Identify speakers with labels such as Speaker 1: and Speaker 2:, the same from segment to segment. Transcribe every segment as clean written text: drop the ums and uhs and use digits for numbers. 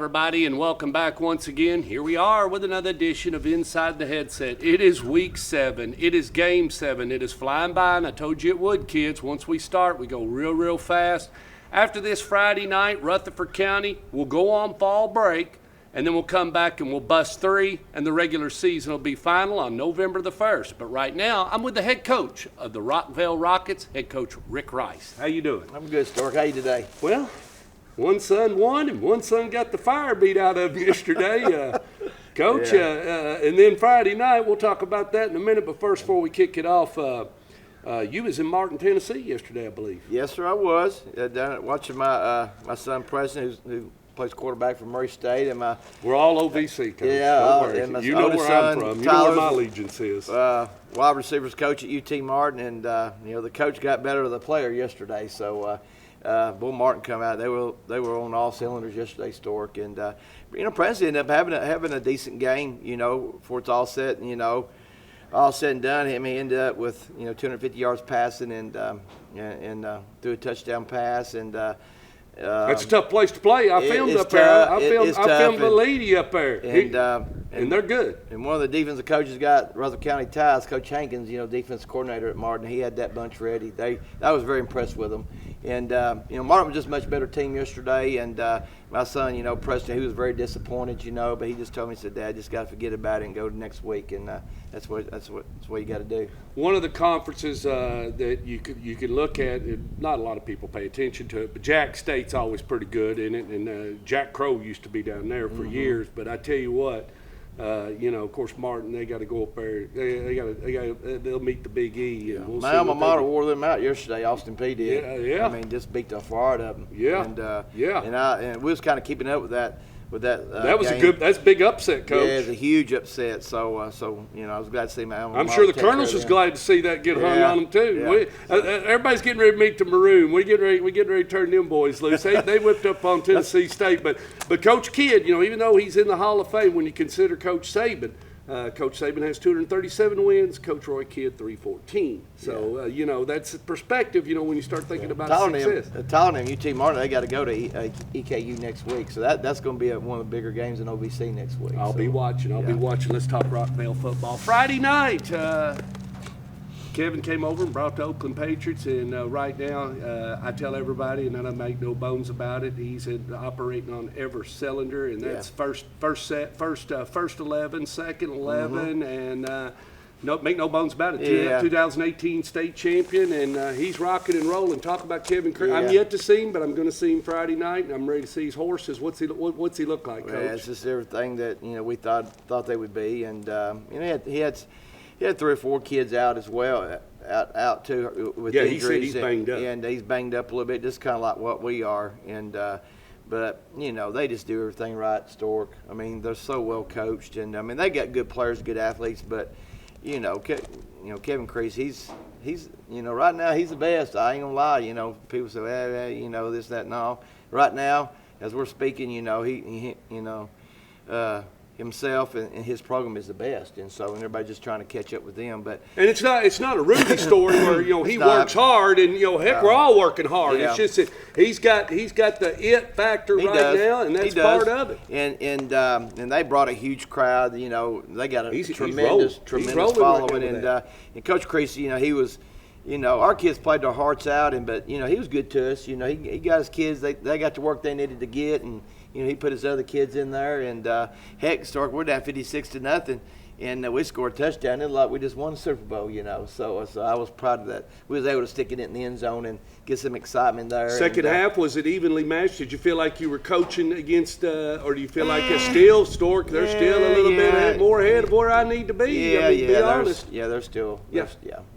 Speaker 1: everybody, and welcome back once again. Here we are with another edition of Inside the Headset. It is week 7. It is game 7. It is flying by, and I told you it would, kids. Once we start, we go real fast. After this Friday night, Rutherford County will go on fall break, and then we'll come back and we'll bust 3, and the regular season will be final on November the 1st. But right now, I'm with the head coach of the Rockvale Rockets, head coach Rick Rice. How you doing?
Speaker 2: I'm good, Stork. How you today?
Speaker 1: Well, one son won, and one son got the fire beat out of him yesterday. Coach, and then Friday night, we'll talk about that in a minute. But first, before we kick it off, you was in Martin, Tennessee yesterday, I believe.
Speaker 2: Yes, sir, I was. Down watching my son Preston, who plays quarterback for Murray State, and my
Speaker 1: we're all OVC, Coach.
Speaker 2: Yeah,
Speaker 1: and
Speaker 2: my
Speaker 1: you know where I'm from. You know where my allegiance is.
Speaker 2: Wide receivers coach at UT Martin, and the coach got better than the player yesterday. So, Bull Martin come out. They were on all cylinders yesterday, Stork, and Preston ended up having a decent game. Before it's all set, and all said and done, he ended up with 250 yards passing and threw a touchdown pass and.
Speaker 1: That's a tough place to play. I filmed up there. I filmed the lady up there. And they're good.
Speaker 2: And one of the defensive coaches got Rutherford County ties, Coach Hankins, defense coordinator at Martin. He had that bunch ready. I was very impressed with them. And Martin was just a much better team yesterday. And my son, Preston, he was very disappointed, but he just told me, he said, "Dad, just got to forget about it and go to next week." And that's what you got to do.
Speaker 1: One of the conferences that you could look at, not a lot of people pay attention to it, but Jack State's always pretty good in it. And Jack Crow used to be down there for years. But I tell you what. Of course, Martin, they got to go up there. They'll meet the Big E. And we'll
Speaker 2: my alma mater wore them out yesterday. Austin Peay did.
Speaker 1: Yeah.
Speaker 2: Just beat the far out of them.
Speaker 1: Yeah.
Speaker 2: And we was kind of keeping up with that.
Speaker 1: That was
Speaker 2: game.
Speaker 1: That's a big upset, Coach.
Speaker 2: Yeah, it's a huge upset. So I was glad to see my alma mater.
Speaker 1: I'm sure the Colonels was glad to see that get hung on them too.
Speaker 2: Yeah.
Speaker 1: Everybody's getting ready to meet the Maroon. We getting ready to turn them boys loose. They whipped up on Tennessee State, but Coach Kidd, even though he's in the Hall of Fame, when you consider Coach Saban. Coach Saban has 237 wins. Coach Roy Kidd 314. So that's perspective. When you start thinking about success.
Speaker 2: Telling him UT Martin, they got to go to EKU next week. So that's going to be one of the bigger games in OVC next week.
Speaker 1: I'll be watching. Let's talk Rockvale football. Friday night. Kevin came over and brought the Oakland Patriots, and right now I tell everybody, and I don't make no bones about it, he's operating on every cylinder, and that's first 11, second 11, and make no bones about it. 2018 state champion, and he's rocking and rolling. Talk about Kevin Creed. I'm yet to see him, but I'm going to see him Friday night, and I'm ready to see his horses. What's he look like, Coach?
Speaker 2: Well, it's just everything that we thought they would be, and he had 3 or 4 kids out as well, out too with injuries.
Speaker 1: He said he's banged up.
Speaker 2: And he's banged up a little bit, just kind of like what we are. And but they just do everything right, Stork. They're so well coached, and they got good players, good athletes. But Kevin Crease, he's right now he's the best. I ain't gonna lie. People say, this, that, and all. Right now, as we're speaking, he himself and his program is the best, and everybody's just trying to catch up with them. But
Speaker 1: it's not a Rudy story where he works hard, and we're all working hard.
Speaker 2: Yeah.
Speaker 1: It's just that he's got the it factor now, and that's part of it.
Speaker 2: And they brought a huge crowd. They got a tremendous following, and Coach Creasy, he was. Our kids played their hearts out, but he was good to us. He got his kids. They got the work they needed to get, and he put his other kids in there. And heck, Stark, we're down 56-0, and we scored a touchdown. It looked like we just won the Super Bowl. So I was proud of that. We was able to stick it in the end zone and get some excitement there.
Speaker 1: Second half, was it evenly matched? Did you feel like you were coaching against, or do you feel like it's still, Stork, they're still a little bit more ahead of where I need to be? Be honest.
Speaker 2: They're still.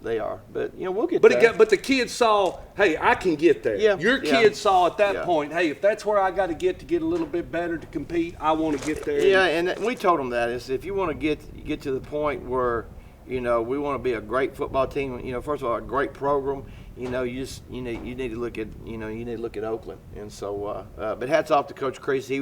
Speaker 2: They are. But we'll get there.
Speaker 1: But the kids saw, hey, I can get there. Your kids saw at that point, hey, if that's where I got to get a little bit better to compete, I want to get there.
Speaker 2: Yeah, and we told them that is if you want to get to the point where we want to be a great football team. First of all, a great program. You need to look at Oakland. And so, but hats off to Coach Creasy.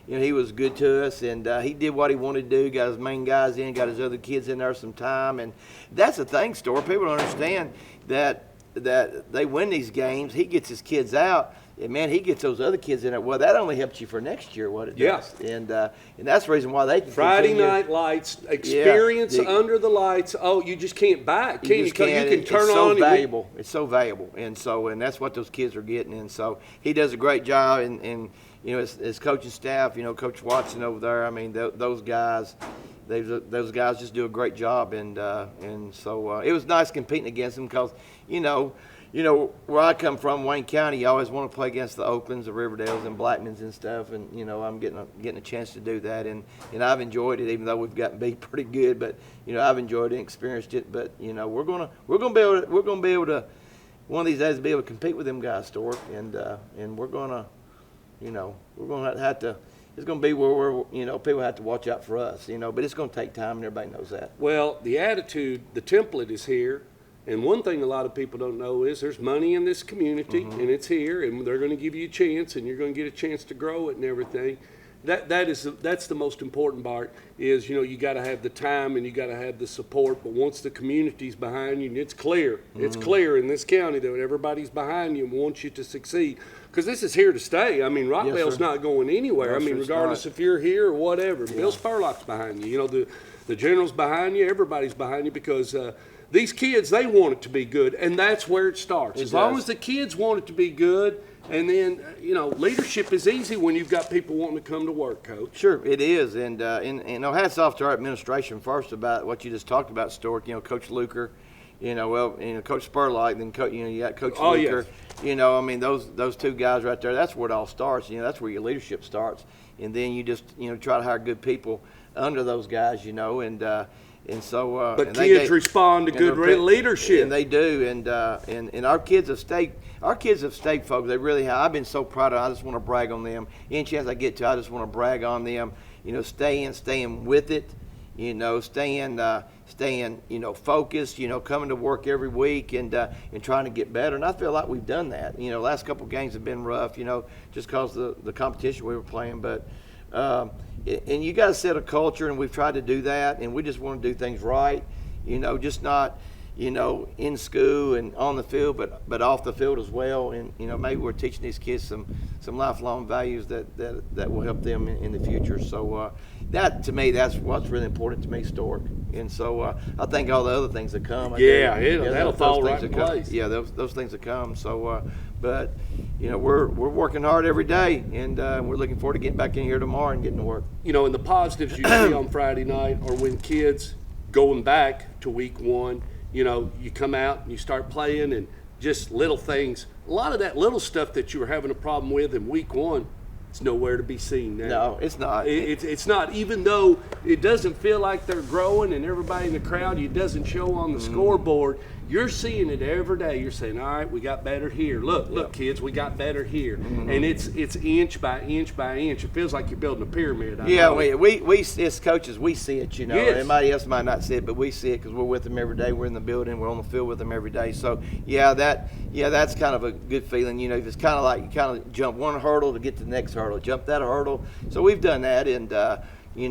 Speaker 2: He was good to us, and he did what he wanted to do. Got his main guys in, got his other kids in there some time, and that's the thing, Store. People don't understand that they win these games. He gets his kids out, man, he gets those other kids in it. Well, that only helps you for next year, what it does. And that's the reason why they can
Speaker 1: Friday
Speaker 2: continue.
Speaker 1: night lights, experience under the lights. Oh, you just can't buy it. You can turn
Speaker 2: it's so
Speaker 1: on.
Speaker 2: Valuable. It's so valuable, and that's what those kids are getting. And so he does a great job, and his coaching staff, Coach Watson over there. I mean, those guys. Those guys just do a great job, and so it was nice competing against them because, where I come from, Wayne County, you always want to play against the Oaklands, the Riverdales, and Blackmans and stuff, and I'm getting a chance to do that, and I've enjoyed it, even though we've gotten beat pretty good, but I've enjoyed it and experienced it, but we're gonna be able to one of these days be able to compete with them guys, Stork, and we're gonna have to. It's going to be where people have to watch out for us, but it's going to take time, and everybody knows that.
Speaker 1: Well, the attitude, the template is here, and one thing a lot of people don't know is there's money in this community, and it's here, and they're going to give you a chance, and you're going to get a chance to grow it and everything. That's the most important part is, you got to have the time and you got to have the support, but once the community's behind you, and it's clear in this county that everybody's behind you and wants you to succeed. Because this is here to stay. I mean, Rockvale's not going anywhere.
Speaker 2: No,
Speaker 1: regardless if you're here or whatever. Yeah. Bill Spurlock's behind you. The general's behind you. Everybody's behind you because these kids, they want it to be good, and that's where it starts. As long as the kids want it to be good, and then, leadership is easy when you've got people wanting to come to work, Coach.
Speaker 2: Sure, it is. And hats off to our administration first about what you just talked about, Stork. Coach Luker. Coach Spurlock, then you got Coach Luker. Yes. Those two guys right there, that's where it all starts. That's where your leadership starts. And then you just, try to hire good people under those guys, and so.
Speaker 1: But kids respond to good leadership.
Speaker 2: And they do. And our kids have stayed focused. They really have. I've been so proud of them. I just want to brag on them. Any chance I get to, I just want to brag on them. Staying with it. Staying focused, coming to work every week and trying to get better. And I feel like we've done that. Last couple of games have been rough, just because the competition we were playing. But and you got to set a culture, and we've tried to do that. And we just want to do things right, just not, in school and on the field, but off the field as well. And maybe we're teaching these kids some lifelong values that will help them in the future. So that, to me, that's what's really important to me, Stork. And so I think all the other things that come.
Speaker 1: That'll fall right in place.
Speaker 2: Yeah, those things that come. So, but we're working hard every day, and we're looking forward to getting back in here tomorrow and getting to work.
Speaker 1: And the positives you see on Friday night are when kids going back to week one. You come out and you start playing, and just little things. A lot of that little stuff that you were having a problem with in week one, it's nowhere to be seen now.
Speaker 2: No, it's not.
Speaker 1: It's not. Even though it doesn't feel like they're growing, and everybody in the crowd, it doesn't show on the scoreboard. You're seeing it every day. You're saying, all right, we got better here. Look, kids, we got better here. And it's inch by inch by inch. It feels like you're building a pyramid.
Speaker 2: We as coaches, we see it,
Speaker 1: Yes.
Speaker 2: Everybody else might not see it, but we see it because we're with them every day. We're in the building. We're on the field with them every day. So, that's kind of a good feeling. It's kind of like you kind of jump one hurdle to get to the next hurdle. Jump that hurdle. So we've done that, and we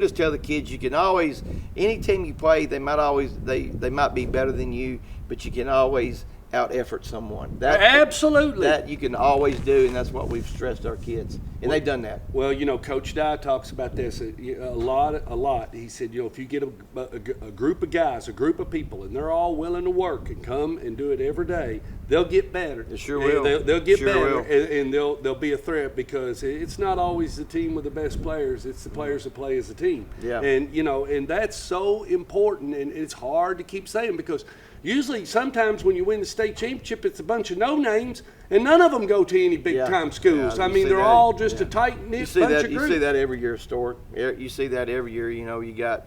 Speaker 2: just tell the kids you can always, any team you play, they might be better than you, but you can always out effort someone.
Speaker 1: Absolutely.
Speaker 2: That you can always do, and that's what we've stressed our kids, and they've done that.
Speaker 1: Well, Coach Dye talks about this a lot. He said, if you get a group of guys, a group of people, and they're all willing to work and come and do it every day, they'll get better.
Speaker 2: They sure will.
Speaker 1: They'll get better, and they'll be a threat because it's not always the team with the best players. It's the players that play as a team.
Speaker 2: Yeah.
Speaker 1: And and that's so important, and it's hard to keep saying because usually sometimes when you win the state championship, it's a bunch of no-names, and none of them go to any big-time schools. They're all just a tight-knit bunch of groups.
Speaker 2: You see that every year, Stork. You see that every year. You got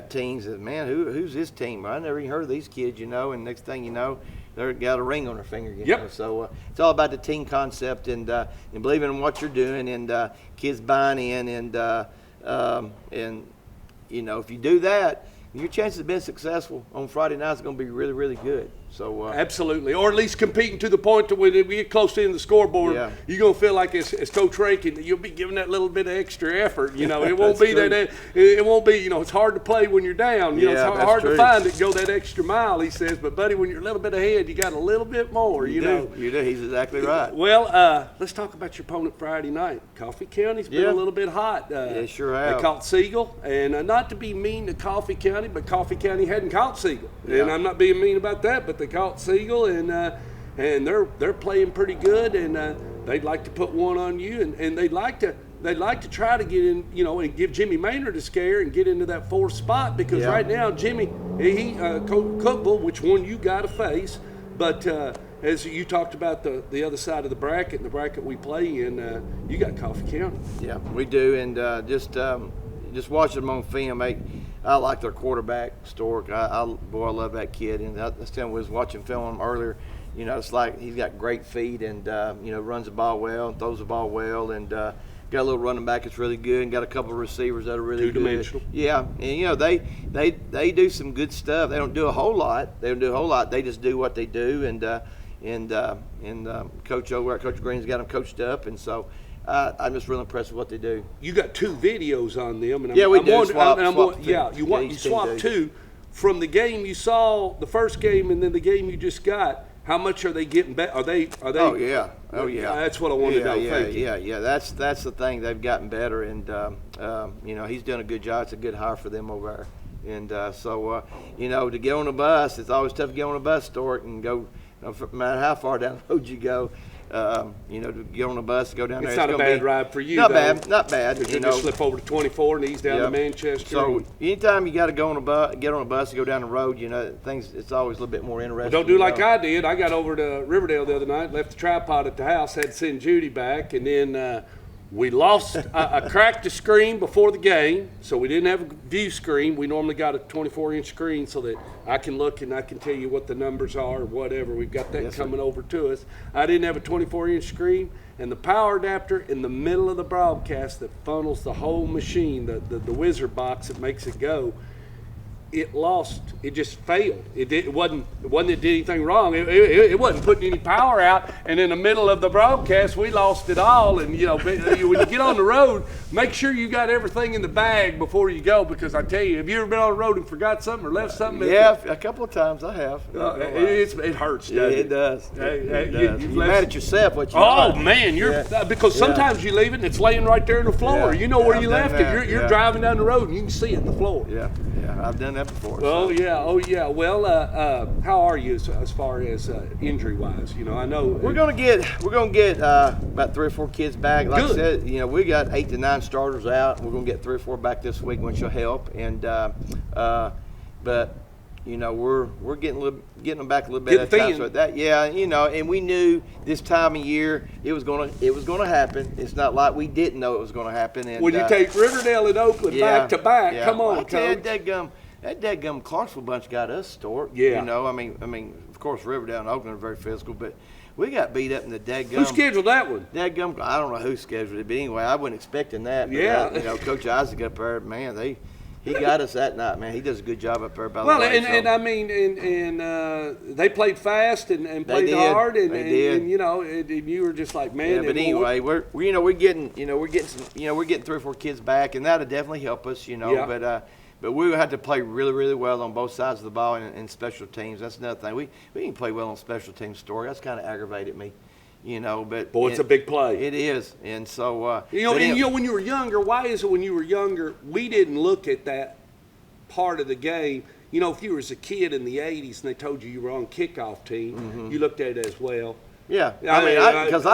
Speaker 2: teams that, man, who's this team? I never even heard of these kids, and next thing you know, they've got a ring on their finger.
Speaker 1: Yep.
Speaker 2: So it's all about the team concept and believing in what you're doing and kids buying in and if you do that, your chances of being successful on Friday night is going to be really, really good. So
Speaker 1: absolutely, or at least competing to the point to when we get close to the scoreboard, you're gonna feel like as Coach Rankin, you'll be giving that little bit of extra effort. You know, it won't be
Speaker 2: true.
Speaker 1: that. It won't be. You know, it's hard to play when you're down. You know, it's hard
Speaker 2: true.
Speaker 1: to find it. Go that extra mile, he says. But buddy, when you're a little bit ahead, you got a little bit more. You know,
Speaker 2: you do. He's exactly right.
Speaker 1: Well, let's talk about your opponent Friday night. Coffee County's been a little bit hot.
Speaker 2: They sure have.
Speaker 1: They caught Siegel, and not to be mean to Coffee County, but Coffee County hadn't caught Siegel, and I'm not being mean about that. But they caught Siegel. And they're playing pretty good, and they'd like to put one on you, and they'd like to try to get in, you know, and give Jimmy Maynard a scare and get into that 4th spot, because right now Jimmy Cookville, which one you got to face, but as you talked about the other side of the bracket, and the bracket we play in, you got Coffee County. Yeah,
Speaker 2: we do, and just watching them on film, I like their quarterback, Stork. I love that kid. And that's time we was watching film on him earlier. You know, it's like he's got great feet and, you know, runs the ball well and throws the ball well. And got a little running back that's really good, and got a couple of receivers that are really
Speaker 1: two-dimensional.
Speaker 2: Good. Yeah, and, you know, they do some good stuff. They don't do a whole lot. They just do what they do. And Coach over at Coach Green's got them coached up. And so I'm just really impressed with what they do.
Speaker 1: You got 2 videos on them, and
Speaker 2: we do.
Speaker 1: You swapped 2 from the game you saw, the first game, and then the game you just got. How much are they getting better? Are they?
Speaker 2: Oh yeah.
Speaker 1: That's what I wanted to know.
Speaker 2: Yeah. That's the thing. They've gotten better, and you know, he's done a good job. It's a good hire for them over there. And so you know, to get on a bus, it's always tough to get on a bus, Stork, and go. No matter how far down the road you go, you know, to get on a bus, go down there.
Speaker 1: It's not a bad ride for you.
Speaker 2: Not bad.
Speaker 1: You just slip over to 24 and ease down to Manchester.
Speaker 2: So anytime you got to go on a bus, get on a bus, and go down the road, you know, it's always a little bit more interesting.
Speaker 1: Well, don't do like I did. I got over to Riverdale the other night, left the tripod at the house, had to send Judy back, and then we lost. I cracked the screen before the game, so we didn't have a view screen. We normally got a 24-inch screen so that I can look and I can tell you what the numbers are or whatever. We've got that coming over to us. I didn't have a 24-inch screen, and the power adapter in the middle of the broadcast that funnels the whole machine, the wizard box that makes it go, it lost. It just failed. It wasn't that did anything wrong. It wasn't putting any power out. And in the middle of the broadcast, we lost it all. And you know, when you get on the road, make sure you got everything in the bag before you go. Because I tell you, have you ever been on the road and forgot something or left something?
Speaker 2: Yeah, a couple of times I have.
Speaker 1: It hurts.
Speaker 2: Yeah, it does. You're mad at yourself. What you?
Speaker 1: Oh man, because sometimes you leave it and it's laying right there on the floor. You know where you left it. You're driving down the road and you can see it on the floor.
Speaker 2: Yeah, I've done that before.
Speaker 1: Oh yeah. Well, how are you as far as injury wise? You know, I know
Speaker 2: we're gonna get about 3 or 4 kids back. Like I said, you know, we got 8 to 9 starters out. We're gonna get 3 or 4 back this week, which will help. And but you know, we're getting them back a little bit at a time. So that, you know, and we knew this time of year it was gonna happen. It's not like we didn't know it was gonna happen. And
Speaker 1: when you take Riverdale and Oakland back to back, come on, Coach.
Speaker 2: That dadgum Clarksville bunch got us, Stork.
Speaker 1: Yeah.
Speaker 2: You know, I mean, of course, Riverdale and Oakland are very physical, but we got beat up in the dadgum.
Speaker 1: Who scheduled that one?
Speaker 2: Dadgum, I don't know who scheduled it, but anyway, I wasn't expecting that. But
Speaker 1: yeah.
Speaker 2: You know, Coach Isaac up there, man, he got us that night, man. He does a good job up there. By the way,
Speaker 1: and I mean, they played fast and played hard, and you know, and you were just like, man.
Speaker 2: Yeah, but anyway, we're getting 3 or 4 kids back, and that'll definitely help us, you know. Yeah. But we had to play really, really well on both sides of the ball and special teams. That's another thing. We didn't play well on special teams, Story. That's kind of aggravated me, you know. But
Speaker 1: boy, it's a big play.
Speaker 2: It is, and so
Speaker 1: you know, when you were younger, why is it when you were younger we didn't look at that part of the game? You know, if you were as a kid in the '80s and they told you were on kickoff team, you looked at it as well.
Speaker 2: Yeah, I mean, because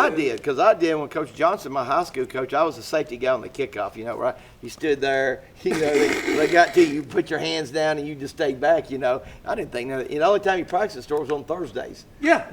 Speaker 2: I did when Coach Johnson, my high school coach, I was a safety guy on the kickoff. You know, right? You stood there. You know, they got to you, put your hands down, and you just stayed back. You know, I didn't think that. You know, the only time you practiced store was on Thursdays.
Speaker 1: Yeah,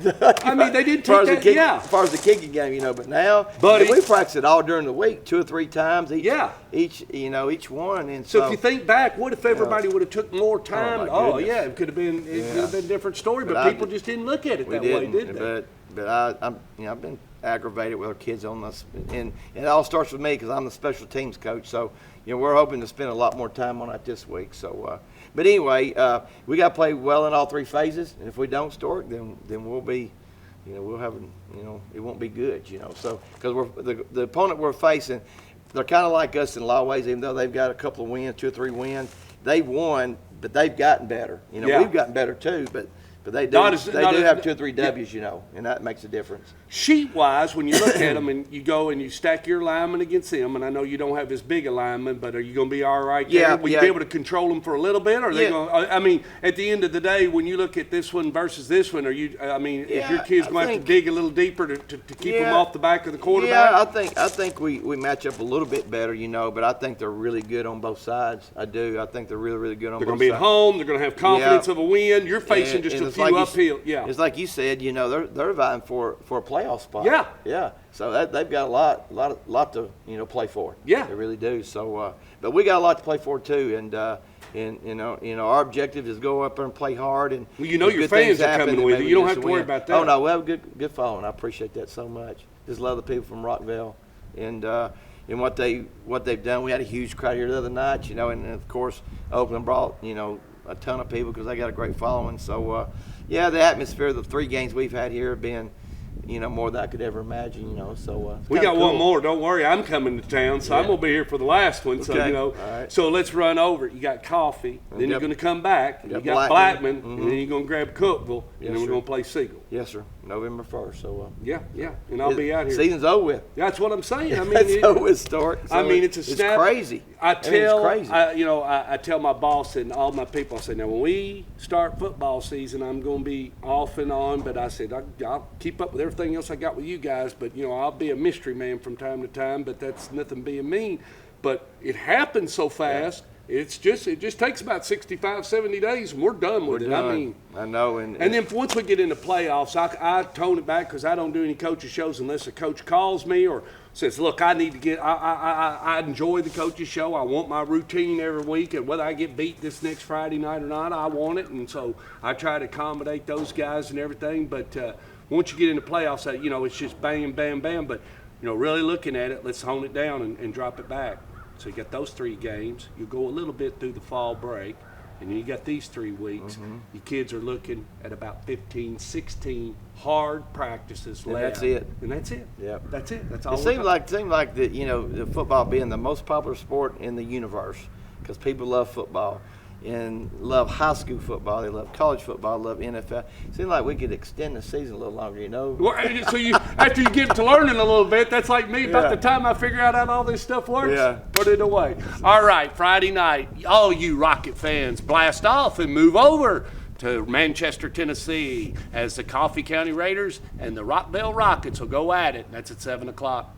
Speaker 1: I mean, they didn't take that.
Speaker 2: As far as the kicking game, you know, but now, we practice it all during the week, 2 or 3 times each one. And
Speaker 1: so if you think back, what if everybody would have took more time? It could have been a different story, but people just didn't look at it that way, did they?
Speaker 2: I'm I've been aggravated with our kids on this, and it all starts with me because I'm the special teams coach. So we're hoping to spend a lot more time on it this week. So, but anyway, we got to play well in all three phases, and if we don't, Stork, then we'll be, we'll have, it won't be good. So because the opponent we're facing, they're kind of like us in a lot of ways, even though they've got a couple of wins, 2 or 3 wins. They've won, but they've gotten better. We've gotten better too, but they do have 2 or 3 W's, and that makes a difference.
Speaker 1: Sheet-wise, when you look at them and you go and you stack your linemen against them, and I know you don't have as big a lineman, but are you going to be all right there?
Speaker 2: Yeah.
Speaker 1: Will you be able to control them for a little bit? Or are they going? I mean, at the end of the day, when you look at this one versus this one, is your kids going to have to dig a little deeper to keep them off the back of the quarterback?
Speaker 2: Yeah, I think we match up a little bit better, but I think they're really good on both sides. I do. I think they're really, really good on both sides.
Speaker 1: They're going to be at home. They're going to have confidence of a win. You're facing just a few uphill. Yeah.
Speaker 2: It's like you said, they're vying for a playoff spot.
Speaker 1: Yeah.
Speaker 2: Yeah. So they've got a lot to play for.
Speaker 1: Yeah.
Speaker 2: They really do. So, but we got a lot to play for too, and our objective is go up there and play hard, and
Speaker 1: your fans are coming with you. You don't have to worry about that.
Speaker 2: Oh no, we have a good following. I appreciate that so much. Just love the people from Rockville, and what they've done. We had a huge crowd here the other night, and of course Oakland brought a ton of people because they got a great following. So the atmosphere of the 3 games we've had here have been more than I could ever imagine, so.
Speaker 1: We got one more, don't worry, I'm coming to town, so I'm going to be here for the last one, so,
Speaker 2: All right.
Speaker 1: So let's run over it. You got Coffee, then you're going to come back, you got Blackman, and then you're going to grab Cookeville, and then we're going to play Siegel.
Speaker 2: Yes, sir, November 1st, so.
Speaker 1: Yeah, and I'll be out here.
Speaker 2: Season's over with.
Speaker 1: That's what I'm saying.
Speaker 2: It's over with, Stork. So
Speaker 1: it's a snap.
Speaker 2: It's crazy.
Speaker 1: It's crazy. I tell my boss and all my people, I say, now when we start football season, I'm going to be off and on, but I said, I'll keep up with everything else I got with you guys, but I'll be a mystery man from time to time, but that's nothing being mean. But it happens so fast. Yeah. It just takes about 65, 70 days, and we're done with it.
Speaker 2: Done. I know. And
Speaker 1: then once we get into playoffs, I tone it back because I don't do any coaches shows unless a coach calls me or says, look, I need to get. I enjoy the coaches show. I want my routine every week, and whether I get beat this next Friday night or not, I want it, and so I try to accommodate those guys and everything. But once you get into playoffs, it's just bam, bam, bam. But really looking at it, let's hone it down and drop it back. So you got those 3 games. You go a little bit through the fall break, and then you got these 3 weeks. Mm-hmm. Your kids are looking at about 15, 16 hard practices left.
Speaker 2: And that's it.
Speaker 1: Yep. That's it. That's all.
Speaker 2: It seemed like that, the football being the most popular sport in the universe because people love football and love high school football. They love college football, love NFL. It seemed like we could extend the season a little longer, Well,
Speaker 1: so after you get to learning a little bit, that's like me. About the time I figure out how all this stuff works, put it away. All right, Friday night, all you Rocket fans, blast off and move over to Manchester, Tennessee, as the Coffee County Raiders and the Rockville Rockets will go at it. That's at 7 o'clock.